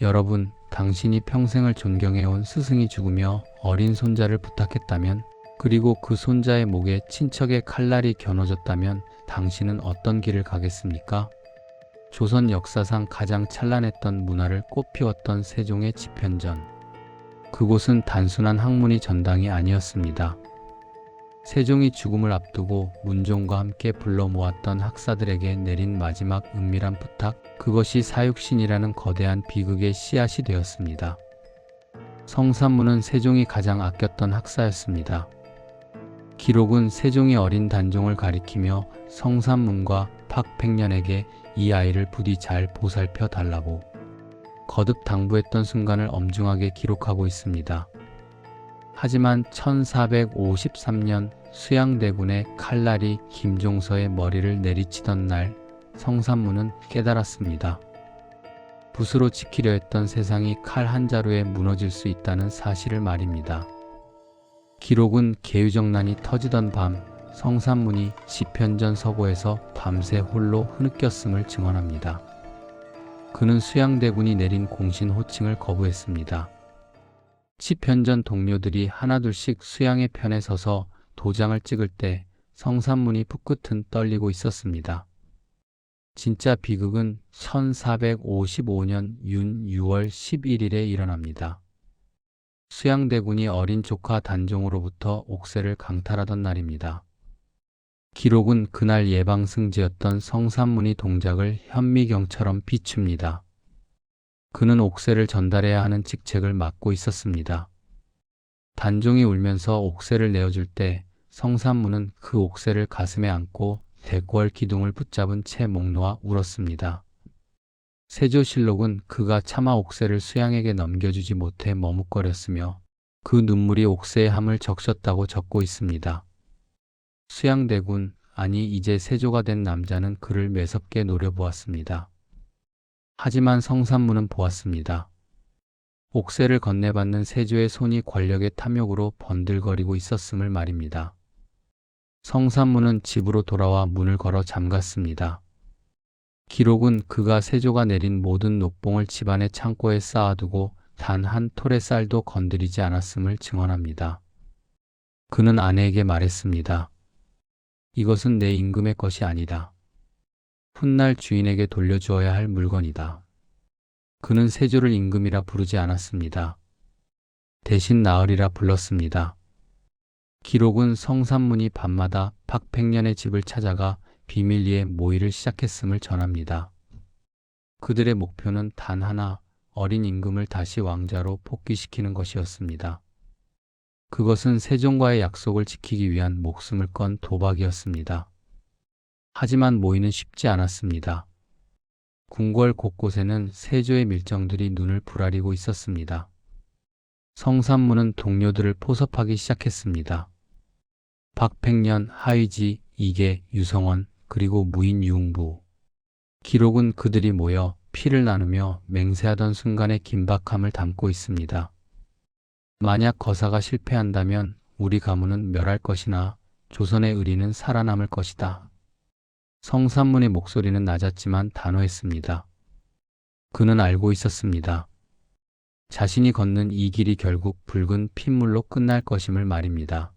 여러분, 당신이 평생을 존경해온 스승이 죽으며 어린 손자를 부탁했다면, 그리고 그 손자의 목에 친척의 칼날이 겨눠졌다면 당신은 어떤 길을 가겠습니까? 조선 역사상 가장 찬란했던 문화를 꽃피웠던 세종의 집현전. 그곳은 단순한 학문이 전당이 아니었습니다. 세종이 죽음을 앞두고 문종과 함께 불러 모았던 학사들에게 내린 마지막 은밀한 부탁, 그것이 사육신이라는 거대한 비극의 씨앗이 되었습니다. 성산문은 세종이 가장 아꼈던 학사였습니다. 기록은 세종이 어린 단종을 가리키며 성산문과 팍백년에게 이 아이를 부디 잘 보살펴 달라고 거듭 당부했던 순간을 엄중하게 기록하고 있습니다. 하지만 1453년 수양대군의 칼날이 김종서의 머리를 내리치던 날, 성산문은 깨달았습니다. 붓으로 지키려 했던 세상이 칼 한 자루에 무너질 수 있다는 사실을 말입니다. 기록은 계유정난이 터지던 밤, 성산문이 집현전 서고에서 밤새 홀로 흐느꼈음을 증언합니다. 그는 수양대군이 내린 공신 호칭을 거부했습니다. 집현전 동료들이 하나둘씩 수양의 편에 서서 도장을 찍을 때 성산문이 붓끝은 떨리고 있었습니다. 진짜 비극은 1455년 윤 6월 11일에 일어납니다. 수양대군이 어린 조카 단종으로부터 옥새를 강탈하던 날입니다. 기록은 그날 예방승지였던 성산문이 동작을 현미경처럼 비춥니다. 그는 옥새를 전달해야 하는 직책을 맡고 있었습니다. 단종이 울면서 옥새를 내어줄 때 성산문은 그 옥새를 가슴에 안고 대궐 기둥을 붙잡은 채 목 놓아 울었습니다. 세조실록은 그가 차마 옥새를 수양에게 넘겨주지 못해 머뭇거렸으며 그 눈물이 옥새의 함을 적셨다고 적고 있습니다. 수양대군, 아니 이제 세조가 된 남자는 그를 매섭게 노려보았습니다. 하지만 성산문은 보았습니다. 옥새를 건네받는 세조의 손이 권력의 탐욕으로 번들거리고 있었음을 말입니다. 성산문은 집으로 돌아와 문을 걸어 잠갔습니다. 기록은 그가 세조가 내린 모든 녹봉을 집안의 창고에 쌓아두고 단 한 톨의 쌀도 건드리지 않았음을 증언합니다. 그는 아내에게 말했습니다. 이것은 내 임금의 것이 아니다. 훗날 주인에게 돌려주어야 할 물건이다. 그는 세조를 임금이라 부르지 않았습니다. 대신 나으리라 불렀습니다. 기록은 성산문이 밤마다 팍백년의 집을 찾아가 비밀리에 모의를 시작했음을 전합니다. 그들의 목표는 단 하나, 어린 임금을 다시 왕자로 복귀시키는 것이었습니다. 그것은 세종과의 약속을 지키기 위한 목숨을 건 도박이었습니다. 하지만 모의는 쉽지 않았습니다. 궁궐 곳곳에는 세조의 밀정들이 눈을 부라리고 있었습니다. 성산문은 동료들을 포섭하기 시작했습니다. 박백년, 하의지, 이계, 유성원, 그리고 무인 유흥부. 기록은 그들이 모여 피를 나누며 맹세하던 순간의 긴박함을 담고 있습니다. 만약 거사가 실패한다면 우리 가문은 멸할 것이나 조선의 의리는 살아남을 것이다. 성산문의 목소리는 낮았지만 단호했습니다. 그는 알고 있었습니다. 자신이 걷는 이 길이 결국 붉은 핏물로 끝날 것임을 말입니다.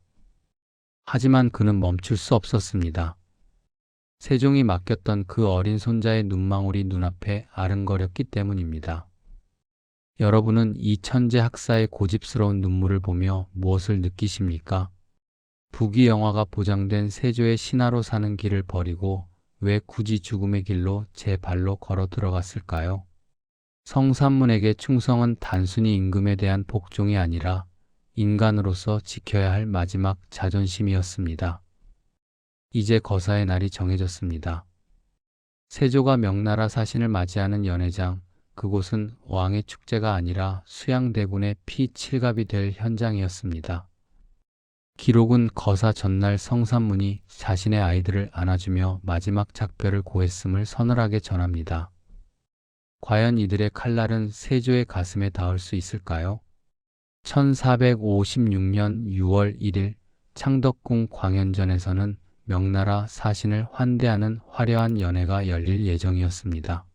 하지만 그는 멈출 수 없었습니다. 세종이 맡겼던 그 어린 손자의 눈망울이 눈앞에 아른거렸기 때문입니다. 여러분은 이 천재 학사의 고집스러운 눈물을 보며 무엇을 느끼십니까? 부귀영화가 보장된 세조의 신하로 사는 길을 버리고 왜 굳이 죽음의 길로 제 발로 걸어 들어갔을까요? 성산문에게 충성은 단순히 임금에 대한 복종이 아니라 인간으로서 지켜야 할 마지막 자존심이었습니다. 이제 거사의 날이 정해졌습니다. 세조가 명나라 사신을 맞이하는 연회장, 그곳은 왕의 축제가 아니라 수양대군의 피칠갑이 될 현장이었습니다. 기록은 거사 전날 성산문이 자신의 아이들을 안아주며 마지막 작별을 고했음을 서늘하게 전합니다. 과연 이들의 칼날은 세조의 가슴에 닿을 수 있을까요? 1456년 6월 1일 창덕궁 광연전에서는 명나라 사신을 환대하는 화려한 연회가 열릴 예정이었습니다.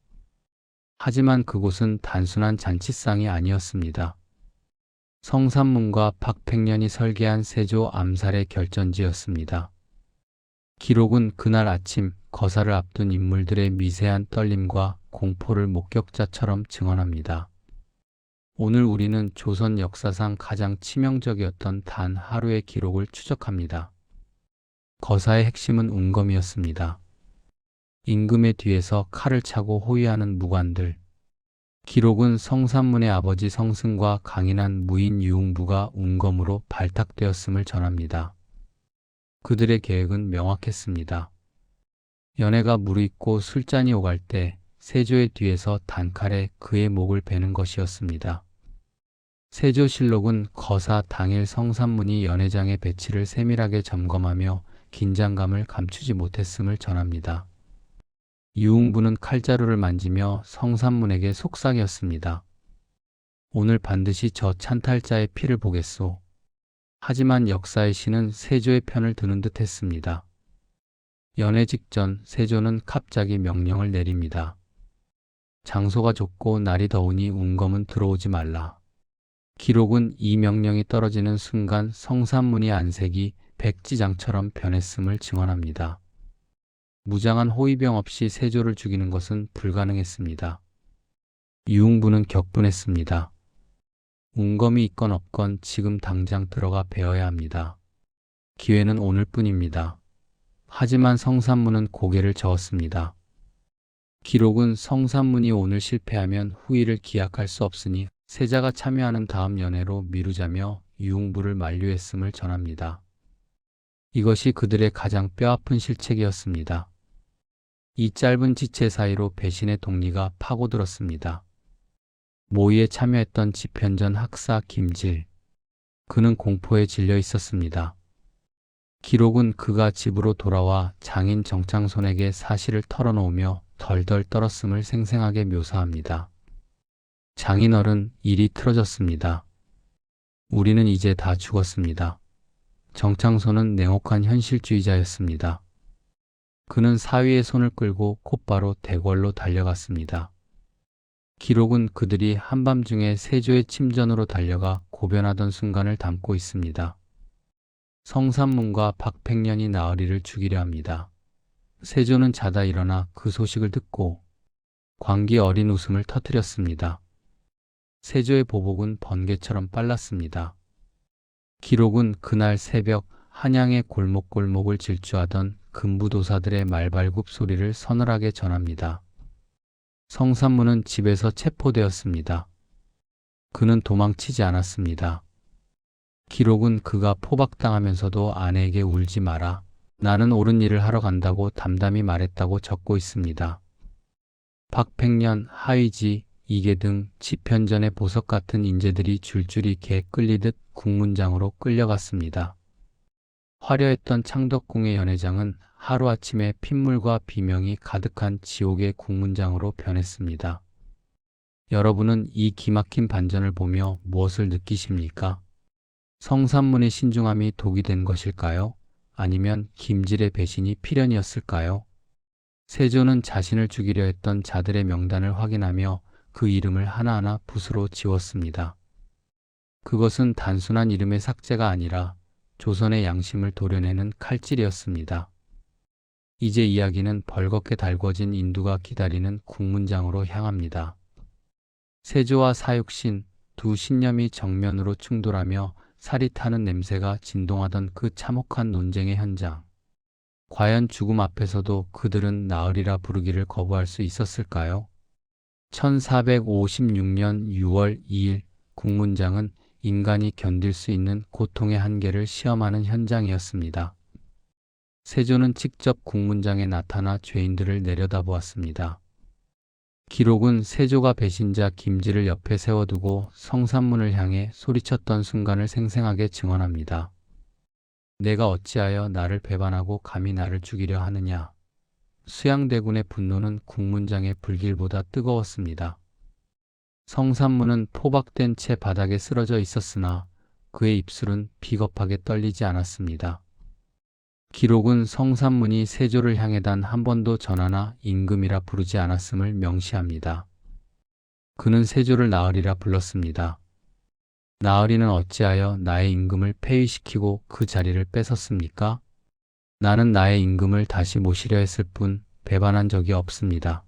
하지만 그곳은 단순한 잔치상이 아니었습니다. 성산문과 박팽년이 설계한 세조 암살의 결전지였습니다. 기록은 그날 아침 거사를 앞둔 인물들의 미세한 떨림과 공포를 목격자처럼 증언합니다. 오늘 우리는 조선 역사상 가장 치명적이었던 단 하루의 기록을 추적합니다. 거사의 핵심은 운검이었습니다. 임금의 뒤에서 칼을 차고 호위하는 무관들. 기록은 성산문의 아버지 성승과 강인한 무인 유흥부가 운검으로 발탁되었음을 전합니다. 그들의 계획은 명확했습니다. 연애가 무르익고 술잔이 오갈 때 세조의 뒤에서 단칼에 그의 목을 베는 것이었습니다. 세조실록은 거사 당일 성산문이 연회장의 배치를 세밀하게 점검하며 긴장감을 감추지 못했음을 전합니다. 유흥부는 칼자루를 만지며 성산문에게 속삭였습니다. 오늘 반드시 저 찬탈자의 피를 보겠소. 하지만 역사의 신은 세조의 편을 드는 듯 했습니다. 연회 직전 세조는 갑자기 명령을 내립니다. 장소가 좁고 날이 더우니 운검은 들어오지 말라. 기록은 이 명령이 떨어지는 순간 성산문이 안색이 백지장처럼 변했음을 증언합니다. 무장한 호위병 없이 세조를 죽이는 것은 불가능했습니다. 유흥부는 격분했습니다. 운검이 있건 없건 지금 당장 들어가 베어야 합니다. 기회는 오늘뿐입니다. 하지만 성산문은 고개를 저었습니다. 기록은 성산문이 오늘 실패하면 후일을 기약할 수 없으니 세자가 참여하는 다음 연회로 미루자며 유흥부를 만류했음을 전합니다. 이것이 그들의 가장 뼈아픈 실책이었습니다. 이 짧은 지체 사이로 배신의 동리가 파고들었습니다. 모의에 참여했던 집현전 학사 김질. 그는 공포에 질려 있었습니다. 기록은 그가 집으로 돌아와 장인 정창손에게 사실을 털어놓으며 덜덜 떨었음을 생생하게 묘사합니다. 장인어른, 일이 틀어졌습니다. 우리는 이제 다 죽었습니다. 정창손은 냉혹한 현실주의자였습니다. 그는 사위의 손을 끌고 곧바로 대궐로 달려갔습니다. 기록은 그들이 한밤중에 세조의 침전으로 달려가 고변하던 순간을 담고 있습니다. 성산문과 박팽년이 나으리를 죽이려 합니다. 세조는 자다 일어나 그 소식을 듣고 광기 어린 웃음을 터뜨렸습니다. 세조의 보복은 번개처럼 빨랐습니다. 기록은 그날 새벽 한양의 골목골목을 질주하던 금부도사들의 말발굽 소리를 서늘하게 전합니다. 성산문은 집에서 체포되었습니다. 그는 도망치지 않았습니다. 기록은 그가 포박당하면서도 아내에게 울지 마라. 나는 옳은 일을 하러 간다고 담담히 말했다고 적고 있습니다. 박팽년, 하의지, 이계 등 집현전의 보석 같은 인재들이 줄줄이 개 끌리듯 국문장으로 끌려갔습니다. 화려했던 창덕궁의 연회장은 하루아침에 핏물과 비명이 가득한 지옥의 국문장으로 변했습니다. 여러분은 이 기막힌 반전을 보며 무엇을 느끼십니까? 성산문의 신중함이 독이 된 것일까요? 아니면 김질의 배신이 필연이었을까요? 세조는 자신을 죽이려 했던 자들의 명단을 확인하며 그 이름을 하나하나 붓으로 지웠습니다. 그것은 단순한 이름의 삭제가 아니라 조선의 양심을 도려내는 칼질이었습니다. 이제 이야기는 벌겋게 달궈진 인두가 기다리는 국문장으로 향합니다. 세조와 사육신, 두 신념이 정면으로 충돌하며 살이 타는 냄새가 진동하던 그 참혹한 논쟁의 현장. 과연 죽음 앞에서도 그들은 나으리라 부르기를 거부할 수 있었을까요? 1456년 6월 2일 국문장은 인간이 견딜 수 있는 고통의 한계를 시험하는 현장이었습니다. 세조는 직접 국문장에 나타나 죄인들을 내려다보았습니다. 기록은 세조가 배신자 김질을 옆에 세워두고 성산문을 향해 소리쳤던 순간을 생생하게 증언합니다. 내가 어찌하여 나를 배반하고 감히 나를 죽이려 하느냐. 수양대군의 분노는 국문장의 불길보다 뜨거웠습니다. 성산문은 포박된 채 바닥에 쓰러져 있었으나 그의 입술은 비겁하게 떨리지 않았습니다. 기록은 성산문이 세조를 향해 단 한 번도 전하나 임금이라 부르지 않았음을 명시합니다. 그는 세조를 나으리라 불렀습니다. 나으리는 어찌하여 나의 임금을 폐위시키고 그 자리를 뺏었습니까? 나는 나의 임금을 다시 모시려 했을 뿐 배반한 적이 없습니다.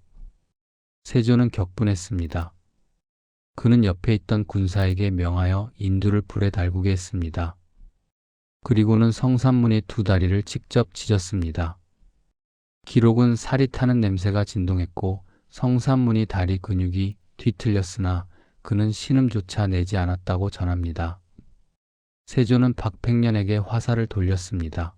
세조는 격분했습니다. 그는 옆에 있던 군사에게 명하여 인두를 불에 달구게 했습니다. 그리고는 성산문의 두 다리를 직접 찢었습니다. 기록은 살이 타는 냄새가 진동했고 성산문이 다리 근육이 뒤틀렸으나 그는 신음조차 내지 않았다고 전합니다. 세조는 박팽년에게 화살을 돌렸습니다.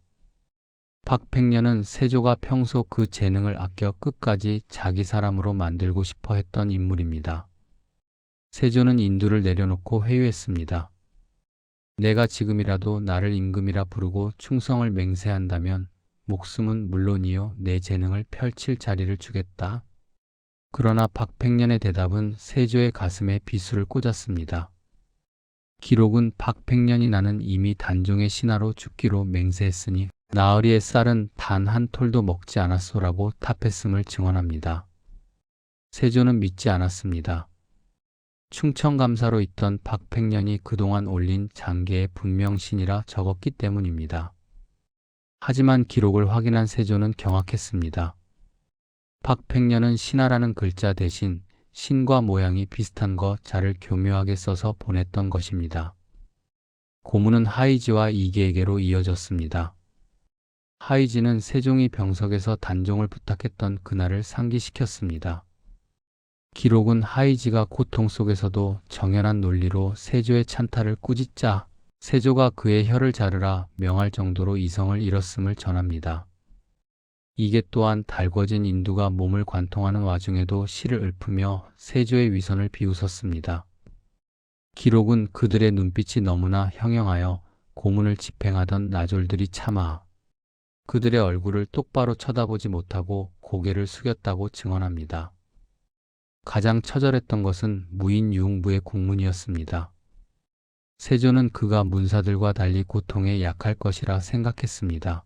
박팽년은 세조가 평소 그 재능을 아껴 끝까지 자기 사람으로 만들고 싶어 했던 인물입니다. 세조는 인두를 내려놓고 회유했습니다. 내가 지금이라도 나를 임금이라 부르고 충성을 맹세한다면 목숨은 물론이요 내 재능을 펼칠 자리를 주겠다. 그러나 박팽년의 대답은 세조의 가슴에 비수를 꽂았습니다. 기록은 박팽년이 나는 이미 단종의 신하로 죽기로 맹세했으니 나으리의 쌀은 단 한 톨도 먹지 않았소라고 답했음을 증언합니다. 세조는 믿지 않았습니다. 충청감사로 있던 박팽년이 그동안 올린 장계의 분명신이라 적었기 때문입니다. 하지만 기록을 확인한 세조는 경악했습니다. 박팽년은 신하라는 글자 대신 신과 모양이 비슷한 거 자를 교묘하게 써서 보냈던 것입니다. 고문은 하이지와 이계에게로 이어졌습니다. 하이지는 세종이 병석에서 단종을 부탁했던 그날을 상기시켰습니다. 기록은 하이지가 고통 속에서도 정연한 논리로 세조의 찬탈을 꾸짖자 세조가 그의 혀를 자르라 명할 정도로 이성을 잃었음을 전합니다. 이게 또한 달궈진 인두가 몸을 관통하는 와중에도 시를 읊으며 세조의 위선을 비웃었습니다. 기록은 그들의 눈빛이 너무나 형형하여 고문을 집행하던 나졸들이 참아 그들의 얼굴을 똑바로 쳐다보지 못하고 고개를 숙였다고 증언합니다. 가장 처절했던 것은 무인 유흥부의 국문이었습니다. 세조는 그가 문사들과 달리 고통에 약할 것이라 생각했습니다.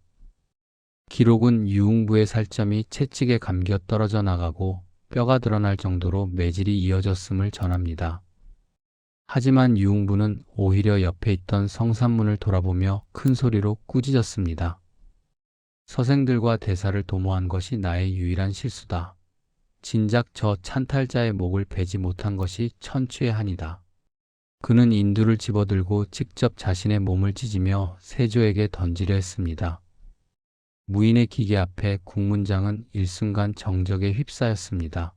기록은 유흥부의 살점이 채찍에 감겨 떨어져 나가고 뼈가 드러날 정도로 매질이 이어졌음을 전합니다. 하지만 유흥부는 오히려 옆에 있던 성산문을 돌아보며 큰 소리로 꾸짖었습니다. 서생들과 대사를 도모한 것이 나의 유일한 실수다. 진작 저 찬탈자의 목을 베지 못한 것이 천추의 한이다. 그는 인두를 집어들고 직접 자신의 몸을 찢으며 세조에게 던지려 했습니다. 무인의 기계 앞에 국문장은 일순간 정적에 휩싸였습니다.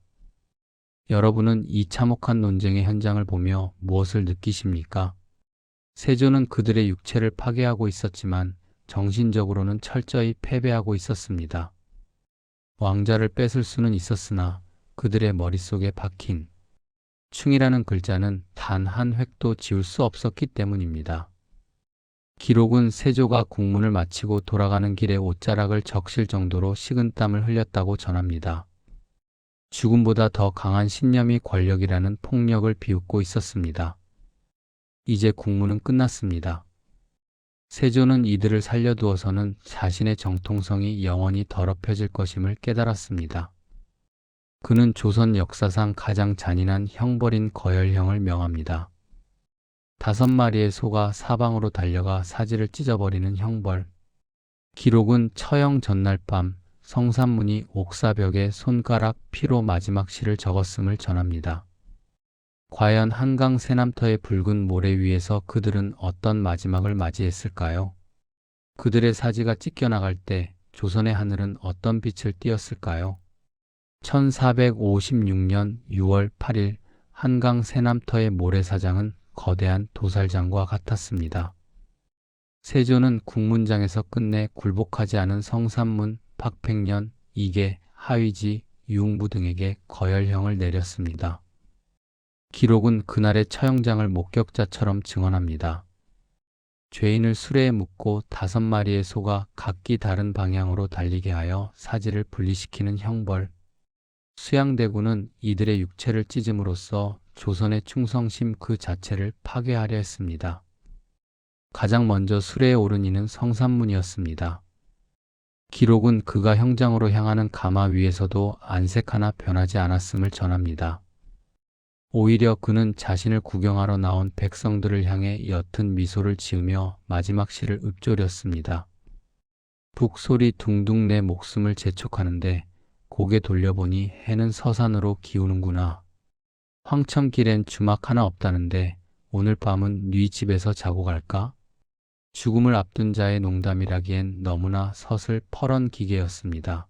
여러분은 이 참혹한 논쟁의 현장을 보며 무엇을 느끼십니까? 세조는 그들의 육체를 파괴하고 있었지만 정신적으로는 철저히 패배하고 있었습니다. 왕자를 뺏을 수는 있었으나 그들의 머릿속에 박힌 충이라는 글자는 단 한 획도 지울 수 없었기 때문입니다. 기록은 세조가 국문을 마치고 돌아가는 길에 옷자락을 적실 정도로 식은땀을 흘렸다고 전합니다. 죽음보다 더 강한 신념이 권력이라는 폭력을 비웃고 있었습니다. 이제 국문은 끝났습니다. 세조는 이들을 살려두어서는 자신의 정통성이 영원히 더럽혀질 것임을 깨달았습니다. 그는 조선 역사상 가장 잔인한 형벌인 거열형을 명합니다. 5마리의 소가 사방으로 달려가 사지를 찢어버리는 형벌. 기록은 처형 전날 밤 성산문이 옥사벽에 손가락 피로 마지막 시를 적었음을 전합니다. 과연 한강 새남터의 붉은 모래 위에서 그들은 어떤 마지막을 맞이했을까요? 그들의 사지가 찢겨나갈 때 조선의 하늘은 어떤 빛을 띠었을까요? 1456년 6월 8일 한강 새남터의 모래사장은 거대한 도살장과 같았습니다. 세조는 국문장에서 끝내 굴복하지 않은 성산문, 박팽년, 이계, 하위지, 유흥부 등에게 거열형을 내렸습니다. 기록은 그날의 처형장을 목격자처럼 증언합니다. 죄인을 수레에 묶고 5마리의 소가 각기 다른 방향으로 달리게 하여 사지를 분리시키는 형벌. 수양대군은 이들의 육체를 찢음으로써 조선의 충성심 그 자체를 파괴하려 했습니다. 가장 먼저 수레에 오른 이는 성산문이었습니다. 기록은 그가 형장으로 향하는 가마 위에서도 안색 하나 변하지 않았음을 전합니다. 오히려 그는 자신을 구경하러 나온 백성들을 향해 옅은 미소를 지으며 마지막 시를 읊조렸습니다. 북소리 둥둥 내 목숨을 재촉하는데 고개 돌려보니 해는 서산으로 기우는구나. 황천길엔 주막 하나 없다는데 오늘 밤은 네 집에서 자고 갈까? 죽음을 앞둔 자의 농담이라기엔 너무나 서슬퍼런 기계였습니다.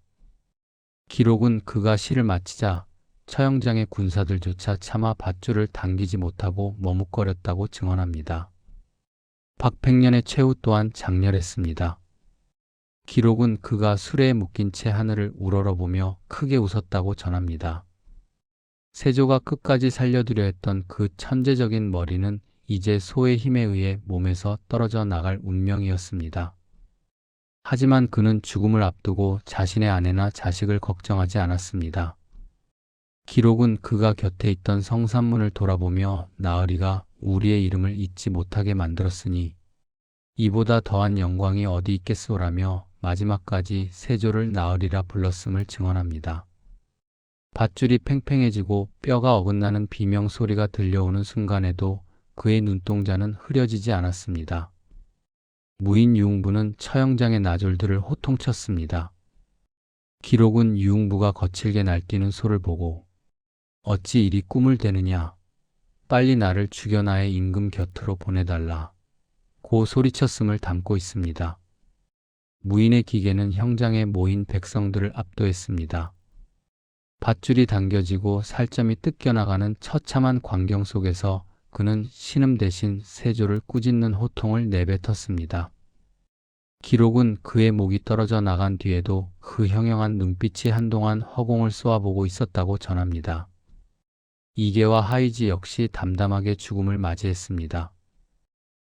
기록은 그가 시를 마치자 처형장의 군사들조차 차마 밧줄을 당기지 못하고 머뭇거렸다고 증언합니다. 박팽년의 최후 또한 장렬했습니다. 기록은 그가 수레에 묶인 채 하늘을 우러러보며 크게 웃었다고 전합니다. 세조가 끝까지 살려두려 했던 그 천재적인 머리는 이제 소의 힘에 의해 몸에서 떨어져 나갈 운명이었습니다. 하지만 그는 죽음을 앞두고 자신의 아내나 자식을 걱정하지 않았습니다. 기록은 그가 곁에 있던 성산문을 돌아보며 나으리가 우리의 이름을 잊지 못하게 만들었으니 이보다 더한 영광이 어디 있겠소라며 마지막까지 세조를 나으리라 불렀음을 증언합니다. 밧줄이 팽팽해지고 뼈가 어긋나는 비명소리가 들려오는 순간에도 그의 눈동자는 흐려지지 않았습니다. 무인 유흥부는 처형장의 나졸들을 호통쳤습니다. 기록은 유흥부가 거칠게 날뛰는 소를 보고 어찌 이리 꿈을 대느냐. 빨리 나를 죽여 나의 임금 곁으로 보내달라. 고 소리쳤음을 담고 있습니다. 무인의 기계는 형장에 모인 백성들을 압도했습니다. 밧줄이 당겨지고 살점이 뜯겨나가는 처참한 광경 속에서 그는 신음 대신 세조를 꾸짖는 호통을 내뱉었습니다. 기록은 그의 목이 떨어져 나간 뒤에도 그 형형한 눈빛이 한동안 허공을 쏘아보고 있었다고 전합니다. 이계와 하이지 역시 담담하게 죽음을 맞이했습니다.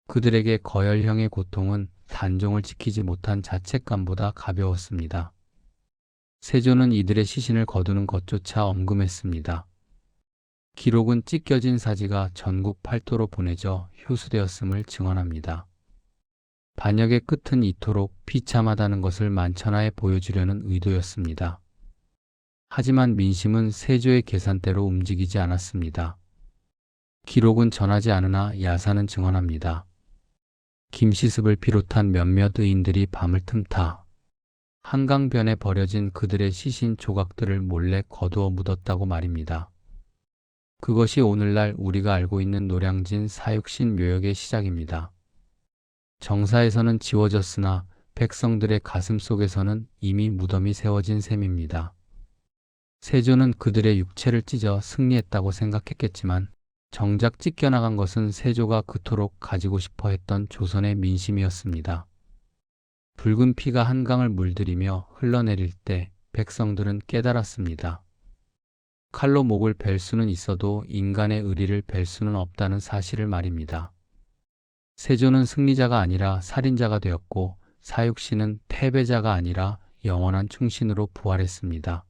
그들에게 거열형의 고통은 단종을 지키지 못한 자책감보다 가벼웠습니다. 세조는 이들의 시신을 거두는 것조차 엄금했습니다. 기록은 찢겨진 사지가 전국 팔도로 보내져 효수되었음을 증언합니다. 반역의 끝은 이토록 비참하다는 것을 만천하에 보여주려는 의도였습니다. 하지만 민심은 세조의 계산대로 움직이지 않았습니다. 기록은 전하지 않으나 야사는 증언합니다. 김시습을 비롯한 몇몇 의인들이 밤을 틈타 한강변에 버려진 그들의 시신 조각들을 몰래 거두어 묻었다고 말입니다. 그것이 오늘날 우리가 알고 있는 노량진 사육신 묘역의 시작입니다. 정사에서는 지워졌으나 백성들의 가슴 속에서는 이미 무덤이 세워진 셈입니다. 세조는 그들의 육체를 찢어 승리했다고 생각했겠지만 정작 찢겨나간 것은 세조가 그토록 가지고 싶어 했던 조선의 민심이었습니다. 붉은 피가 한강을 물들이며 흘러내릴 때 백성들은 깨달았습니다. 칼로 목을 벨 수는 있어도 인간의 의리를 벨 수는 없다는 사실을 말입니다. 세조는 승리자가 아니라 살인자가 되었고 사육신은 패배자가 아니라 영원한 충신으로 부활했습니다.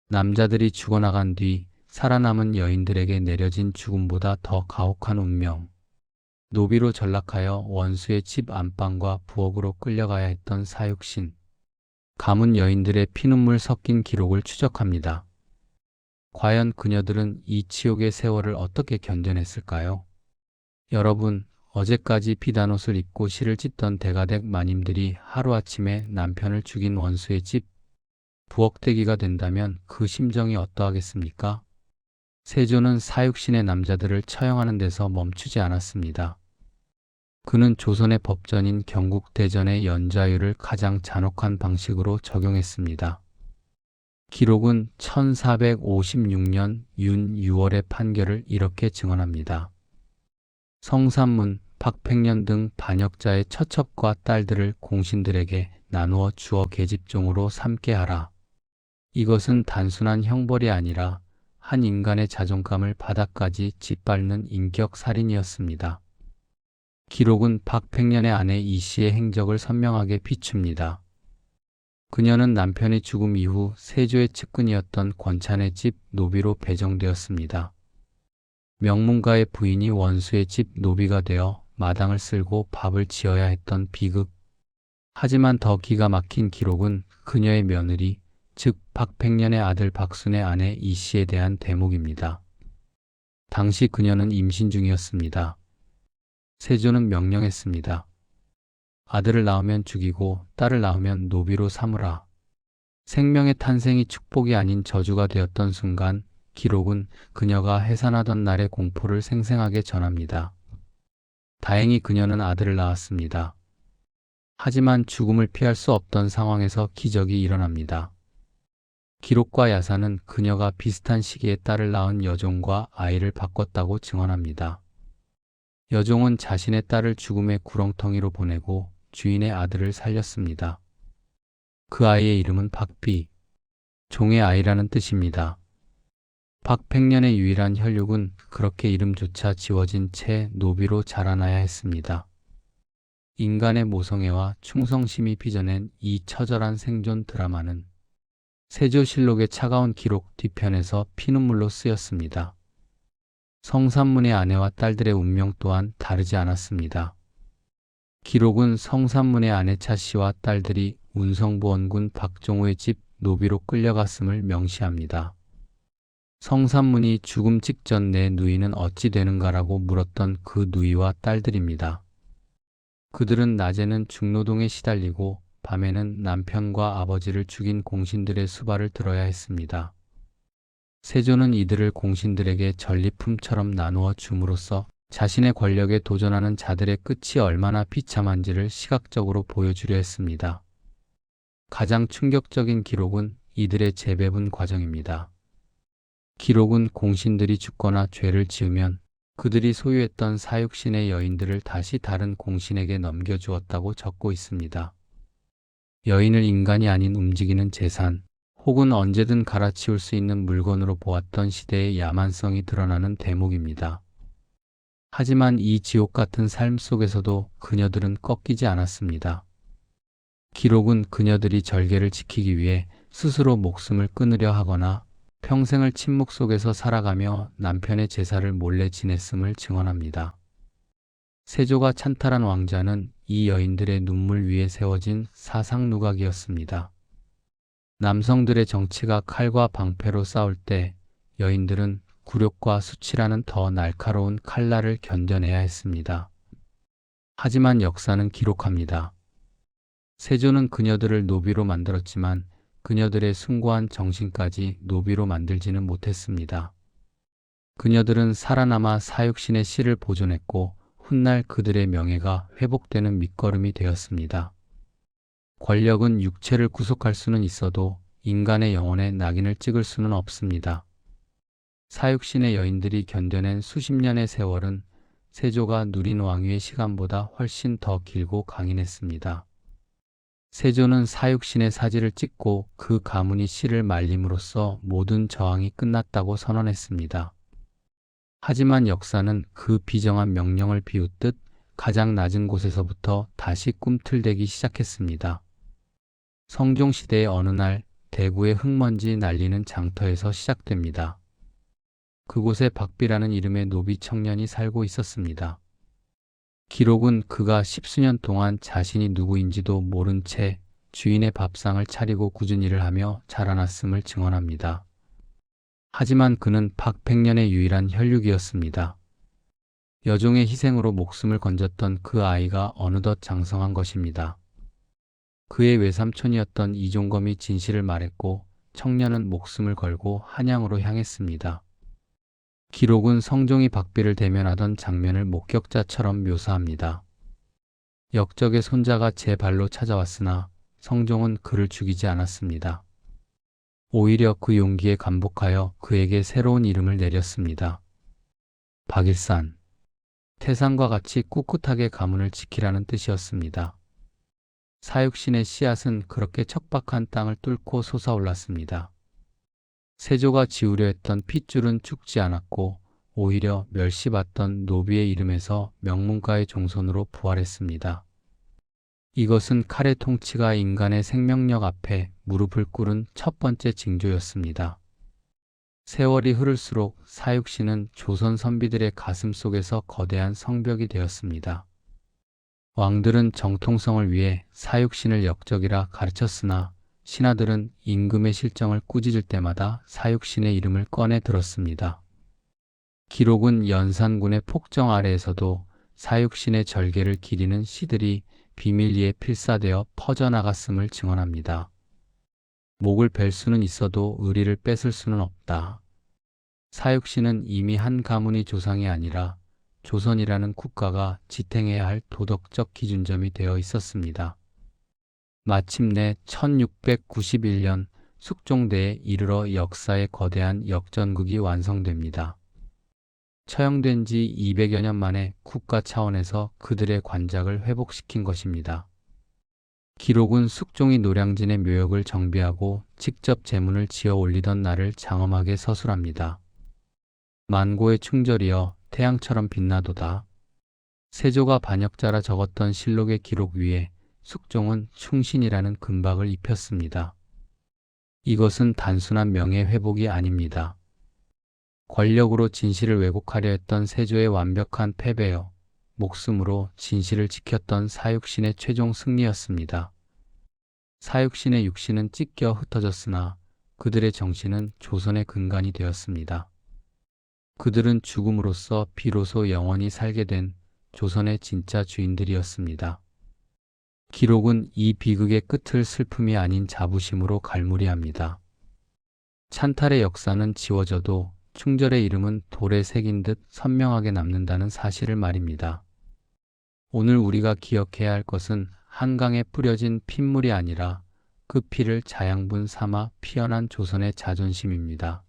남자들이 죽어나간 뒤 살아남은 여인들에게 내려진 죽음보다 더 가혹한 운명. 노비로 전락하여 원수의 집 안방과 부엌으로 끌려가야 했던 사육신. 가문 여인들의 피눈물 섞인 기록을 추적합니다. 과연 그녀들은 이 치욕의 세월을 어떻게 견뎌냈을까요? 여러분, 어제까지 비단옷을 입고 시를 찢던 대가댁 마님들이 하루아침에 남편을 죽인 원수의 집 부엌대기가 된다면 그 심정이 어떠하겠습니까? 세조는 사육신의 남자들을 처형하는 데서 멈추지 않았습니다. 그는 조선의 법전인 경국대전의 연좌율을 가장 잔혹한 방식으로 적용했습니다. 기록은 1456년 윤 6월의 판결을 이렇게 증언합니다. 성산문, 박팽년 등 반역자의 처첩과 딸들을 공신들에게 나누어 주어 계집종으로 삼게 하라. 이것은 단순한 형벌이 아니라 한 인간의 자존감을 바닥까지 짓밟는 인격살인이었습니다. 기록은 박팽년의 아내 이씨의 행적을 선명하게 비춥니다. 그녀는 남편의 죽음 이후 세조의 측근이었던 권찬의 집 노비로 배정되었습니다. 명문가의 부인이 원수의 집 노비가 되어 마당을 쓸고 밥을 지어야 했던 비극. 하지만 더 기가 막힌 기록은 그녀의 며느리, 즉 박팽년의 아들 박순의 아내 이씨에 대한 대목입니다. 당시 그녀는 임신 중이었습니다. 세조는 명령했습니다. 아들을 낳으면 죽이고 딸을 낳으면 노비로 삼으라. 생명의 탄생이 축복이 아닌 저주가 되었던 순간 기록은 그녀가 해산하던 날의 공포를 생생하게 전합니다. 다행히 그녀는 아들을 낳았습니다. 하지만 죽음을 피할 수 없던 상황에서 기적이 일어납니다. 기록과 야사는 그녀가 비슷한 시기에 딸을 낳은 여종과 아이를 바꿨다고 증언합니다. 여종은 자신의 딸을 죽음의 구렁텅이로 보내고 주인의 아들을 살렸습니다. 그 아이의 이름은 박비, 종의 아이라는 뜻입니다. 박백년의 유일한 혈육은 그렇게 이름조차 지워진 채 노비로 자라나야 했습니다. 인간의 모성애와 충성심이 빚어낸 이 처절한 생존 드라마는 세조실록의 차가운 기록 뒤편에서 피눈물로 쓰였습니다. 성산문의 아내와 딸들의 운명 또한 다르지 않았습니다. 기록은 성산문의 아내 차씨와 딸들이 운성부원군 박종호의 집 노비로 끌려갔음을 명시합니다. 성산문이 죽음 직전 내 누이는 어찌 되는가라고 물었던 그 누이와 딸들입니다. 그들은 낮에는 중노동에 시달리고 밤에는 남편과 아버지를 죽인 공신들의 수발을 들어야 했습니다. 세조는 이들을 공신들에게 전리품처럼 나누어 줌으로써 자신의 권력에 도전하는 자들의 끝이 얼마나 비참한지를 시각적으로 보여주려 했습니다. 가장 충격적인 기록은 이들의 재배분 과정입니다. 기록은 공신들이 죽거나 죄를 지으면 그들이 소유했던 사육신의 여인들을 다시 다른 공신에게 넘겨주었다고 적고 있습니다. 여인을 인간이 아닌 움직이는 재산, 혹은 언제든 갈아치울 수 있는 물건으로 보았던 시대의 야만성이 드러나는 대목입니다. 하지만 이 지옥 같은 삶 속에서도 그녀들은 꺾이지 않았습니다. 기록은 그녀들이 절개를 지키기 위해 스스로 목숨을 끊으려 하거나 평생을 침묵 속에서 살아가며 남편의 제사를 몰래 지냈음을 증언합니다. 세조가 찬탈한 왕자는 이 여인들의 눈물 위에 세워진 사상 누각이었습니다. 남성들의 정치가 칼과 방패로 싸울 때 여인들은 굴욕과 수치라는 더 날카로운 칼날을 견뎌내야 했습니다. 하지만 역사는 기록합니다. 세조는 그녀들을 노비로 만들었지만 그녀들의 숭고한 정신까지 노비로 만들지는 못했습니다. 그녀들은 살아남아 사육신의 씨를 보존했고 훗날 그들의 명예가 회복되는 밑거름이 되었습니다. 권력은 육체를 구속할 수는 있어도 인간의 영혼에 낙인을 찍을 수는 없습니다. 사육신의 여인들이 견뎌낸 수십 년의 세월은 세조가 누린 왕위의 시간보다 훨씬 더 길고 강인했습니다. 세조는 사육신의 사지를 찍고 그 가문이 씨를 말림으로써 모든 저항이 끝났다고 선언했습니다. 하지만 역사는 그 비정한 명령을 비웃듯 가장 낮은 곳에서부터 다시 꿈틀대기 시작했습니다. 성종시대의 어느 날 대구의 흙먼지 날리는 장터에서 시작됩니다. 그곳에 박비라는 이름의 노비 청년이 살고 있었습니다. 기록은 그가 십수년 동안 자신이 누구인지도 모른 채 주인의 밥상을 차리고 굳은 일을 하며 자라났음을 증언합니다. 하지만 그는 박백년의 유일한 혈육이었습니다. 여종의 희생으로 목숨을 건졌던 그 아이가 어느덧 장성한 것입니다. 그의 외삼촌이었던 이종검이 진실을 말했고 청년은 목숨을 걸고 한양으로 향했습니다. 기록은 성종이 박비를 대면하던 장면을 목격자처럼 묘사합니다. 역적의 손자가 제 발로 찾아왔으나 성종은 그를 죽이지 않았습니다. 오히려 그 용기에 감복하여 그에게 새로운 이름을 내렸습니다. 박일산, 태산과 같이 꿋꿋하게 가문을 지키라는 뜻이었습니다. 사육신의 씨앗은 그렇게 척박한 땅을 뚫고 솟아올랐습니다. 세조가 지우려 했던 핏줄은 죽지 않았고 오히려 멸시받던 노비의 이름에서 명문가의 종손으로 부활했습니다. 이것은 칼의 통치가 인간의 생명력 앞에 무릎을 꿇은 첫 번째 징조였습니다. 세월이 흐를수록 사육신은 조선 선비들의 가슴 속에서 거대한 성벽이 되었습니다. 왕들은 정통성을 위해 사육신을 역적이라 가르쳤으나 신하들은 임금의 실정을 꾸짖을 때마다 사육신의 이름을 꺼내 들었습니다. 기록은 연산군의 폭정 아래에서도 사육신의 절개를 기리는 시들이 비밀리에 필사되어 퍼져나갔음을 증언합니다. 목을 벨 수는 있어도 의리를 뺏을 수는 없다. 사육신은 이미 한 가문의 조상이 아니라 조선이라는 국가가 지탱해야 할 도덕적 기준점이 되어 있었습니다. 마침내 1691년 숙종대에 이르러 역사의 거대한 역전극이 완성됩니다. 처형된 지 200여 년 만에 국가 차원에서 그들의 관작을 회복시킨 것입니다. 기록은 숙종이 노량진의 묘역을 정비하고 직접 제문을 지어 올리던 날을 장엄하게 서술합니다. 만고의 충절이여 태양처럼 빛나도다. 세조가 반역자라 적었던 실록의 기록 위에 숙종은 충신이라는 금박을 입혔습니다. 이것은 단순한 명예회복이 아닙니다. 권력으로 진실을 왜곡하려 했던 세조의 완벽한 패배여 목숨으로 진실을 지켰던 사육신의 최종 승리였습니다. 사육신의 육신은 찢겨 흩어졌으나 그들의 정신은 조선의 근간이 되었습니다. 그들은 죽음으로써 비로소 영원히 살게 된 조선의 진짜 주인들이었습니다. 기록은 이 비극의 끝을 슬픔이 아닌 자부심으로 갈무리합니다. 찬탈의 역사는 지워져도 충절의 이름은 돌에 새긴 듯 선명하게 남는다는 사실을 말입니다. 오늘 우리가 기억해야 할 것은 한강에 뿌려진 핏물이 아니라 그 피를 자양분 삼아 피어난 조선의 자존심입니다.